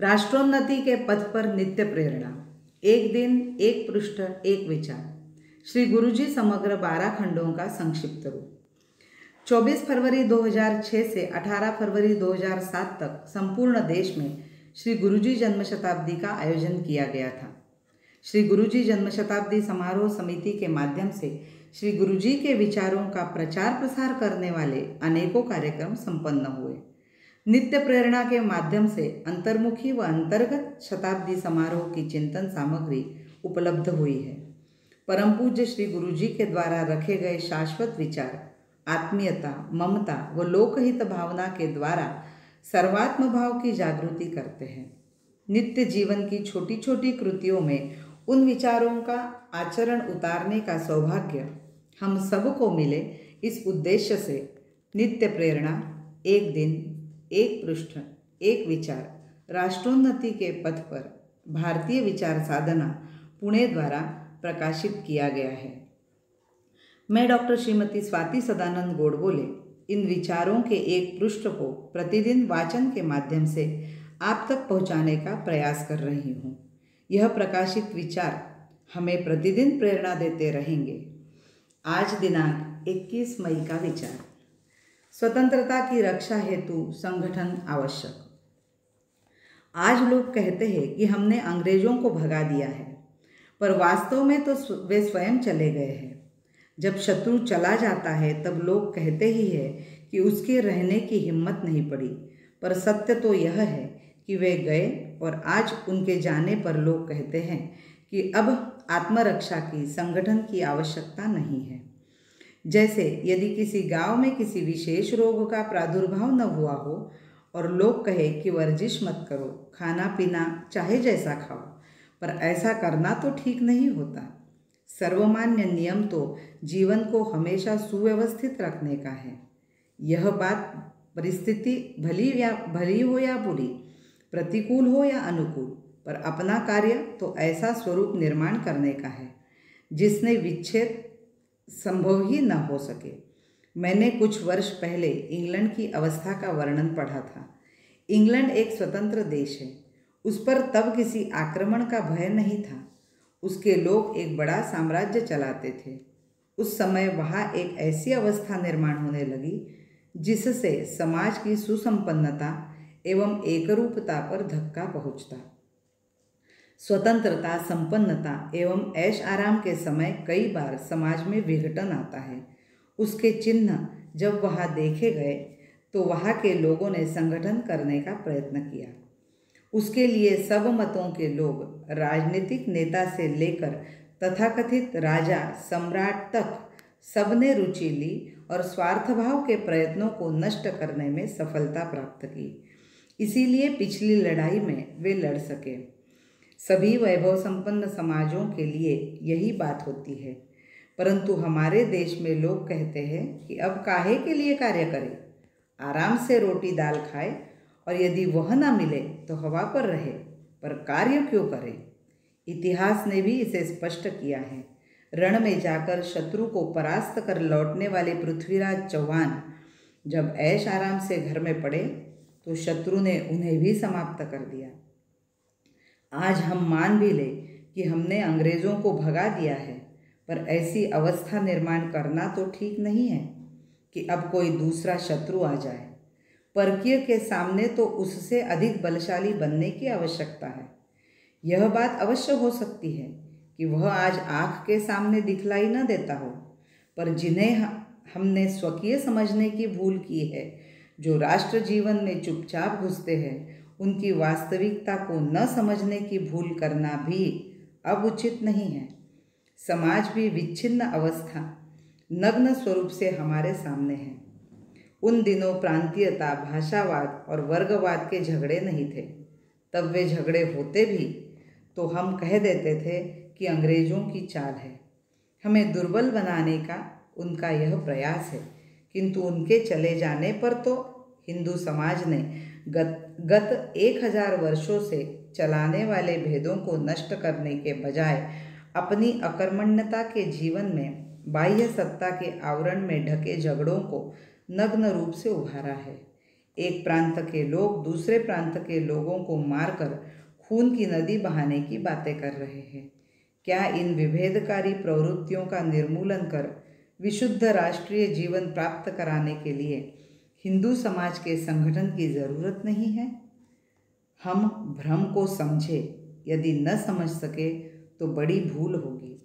राष्ट्रोन्नति के पथ पर नित्य प्रेरणा। एक दिन, एक पृष्ठ, एक विचार। श्री गुरुजी समग्र 12 खंडों का संक्षिप्त रूप। 24 फरवरी 2006 से 18 फरवरी 2007 तक संपूर्ण देश में श्री गुरुजी जन्म शताब्दी का आयोजन किया गया था। श्री गुरुजी जन्म शताब्दी समारोह समिति के माध्यम से श्री गुरुजी के विचारों का प्रचार प्रसार करने वाले अनेकों कार्यक्रम संपन्न हुए। नित्य प्रेरणा के माध्यम से अंतर्मुखी व अंतर्गत शताब्दी समारोह की चिंतन सामग्री उपलब्ध हुई है। परम पूज्य श्री गुरुजी के द्वारा रखे गए शाश्वत विचार आत्मीयता, ममता व लोकहित भावना के द्वारा सर्वात्म भाव की जागृति करते हैं। नित्य जीवन की छोटी छोटी कृतियों में उन विचारों का आचरण उतारने का सौभाग्य हम सबको मिले, इस उद्देश्य से नित्य प्रेरणा, एक दिन, एक पृष्ठ, एक विचार राष्ट्रोन्नति के पथ पर भारतीय विचार साधना पुणे द्वारा प्रकाशित किया गया है। मैं डॉक्टर श्रीमती स्वाति सदानंद गोडबोले इन विचारों के एक पृष्ठ को प्रतिदिन वाचन के माध्यम से आप तक पहुंचाने का प्रयास कर रही हूँ। यह प्रकाशित विचार हमें प्रतिदिन प्रेरणा देते रहेंगे। आज दिनांक 21 मई का विचार। स्वतंत्रता की रक्षा हेतु संगठन आवश्यक। आज लोग कहते हैं कि हमने अंग्रेजों को भगा दिया है, पर वास्तव में तो वे स्वयं चले गए हैं। जब शत्रु चला जाता है तब लोग कहते ही है कि उसके रहने की हिम्मत नहीं पड़ी, पर सत्य तो यह है कि वे गए और आज उनके जाने पर लोग कहते हैं कि अब आत्मरक्षा की, संगठन की आवश्यकता नहीं है। जैसे यदि किसी गांव में किसी विशेष रोग का प्रादुर्भाव न हुआ हो और लोग कहे कि वर्जिश मत करो, खाना पीना चाहे जैसा खाओ, पर ऐसा करना तो ठीक नहीं होता। सर्वमान्य नियम तो जीवन को हमेशा सुव्यवस्थित रखने का है। यह बात परिस्थिति भली हो या बुरी, प्रतिकूल हो या अनुकूल, पर अपना कार्य तो ऐसा स्वरूप निर्माण करने का है जिसने विच्छेद संभव ही न हो सके। मैंने कुछ वर्ष पहले इंग्लैंड की अवस्था का वर्णन पढ़ा था। इंग्लैंड एक स्वतंत्र देश है। उस पर तब किसी आक्रमण का भय नहीं था। उसके लोग एक बड़ा साम्राज्य चलाते थे। उस समय वहाँ एक ऐसी अवस्था निर्माण होने लगी जिससे समाज की सुसंपन्नता एवं एकरूपता पर धक्का पहुँचता। स्वतंत्रता, संपन्नता एवं ऐश आराम के समय कई बार समाज में विघटन आता है। उसके चिन्ह जब वहाँ देखे गए तो वहाँ के लोगों ने संगठन करने का प्रयत्न किया। उसके लिए सब मतों के लोग, राजनीतिक नेता से लेकर तथाकथित राजा, सम्राट तक सबने रुचि ली और स्वार्थभाव के प्रयत्नों को नष्ट करने में सफलता प्राप्त की। इसीलिए पिछली लड़ाई में वे लड़ सके। सभी वैभव संपन्न समाजों के लिए यही बात होती है, परंतु हमारे देश में लोग कहते हैं कि अब काहे के लिए कार्य करें, आराम से रोटी दाल खाए और यदि वह न मिले तो हवा पर रहे, पर कार्य क्यों करें। इतिहास ने भी इसे स्पष्ट किया है। रण में जाकर शत्रु को परास्त कर लौटने वाले पृथ्वीराज चौहान जब ऐश आराम से घर में पड़े तो शत्रु ने उन्हें भी समाप्त कर दिया। आज हम मान भी ले कि हमने अंग्रेज़ों को भगा दिया है, पर ऐसी अवस्था निर्माण करना तो ठीक नहीं है कि अब कोई दूसरा शत्रु आ जाए। परकीय के सामने तो उससे अधिक बलशाली बनने की आवश्यकता है। यह बात अवश्य हो सकती है कि वह आज आँख के सामने दिखलाई न देता हो, पर जिन्हें हमने स्वकीय समझने की भूल की है, जो राष्ट्र जीवन में चुपचाप घुसते हैं, उनकी वास्तविकता को न समझने की भूल करना भी अब उचित नहीं है। समाज भी विच्छिन्न अवस्था, नग्न स्वरूप से हमारे सामने है। उन दिनों प्रांतीयता, भाषावाद और वर्गवाद के झगड़े नहीं थे। तब वे झगड़े होते भी तो हम कह देते थे कि अंग्रेज़ों की चाल है। हमें दुर्बल बनाने का उनका यह प्रयास है, किंतु उनके चले जाने पर तो हिंदू समाज ने गत 1000 वर्षों से चलाने वाले भेदों को नष्ट करने के बजाय अपनी अकर्मण्यता के जीवन में बाह्य सत्ता के आवरण में ढके झगड़ों को नग्न रूप से उभारा है। एक प्रांत के लोग दूसरे प्रांत के लोगों को मारकर खून की नदी बहाने की बातें कर रहे हैं। क्या इन विभेदकारी प्रवृत्तियों का निर्मूलन कर विशुद्ध राष्ट्रीय जीवन प्राप्त कराने के लिए हिंदू समाज के संगठन की जरूरत नहीं है? हम भ्रम को समझे, यदि न समझ सके तो बड़ी भूल होगी।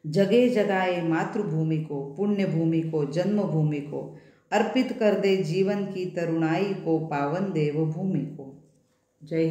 जगह जगाए मातृभूमि को, पुण्य भूमि को, जन्मभूमि को, अर्पित कर दे जीवन की तरुणाई को, पावन देव भूमि को। जय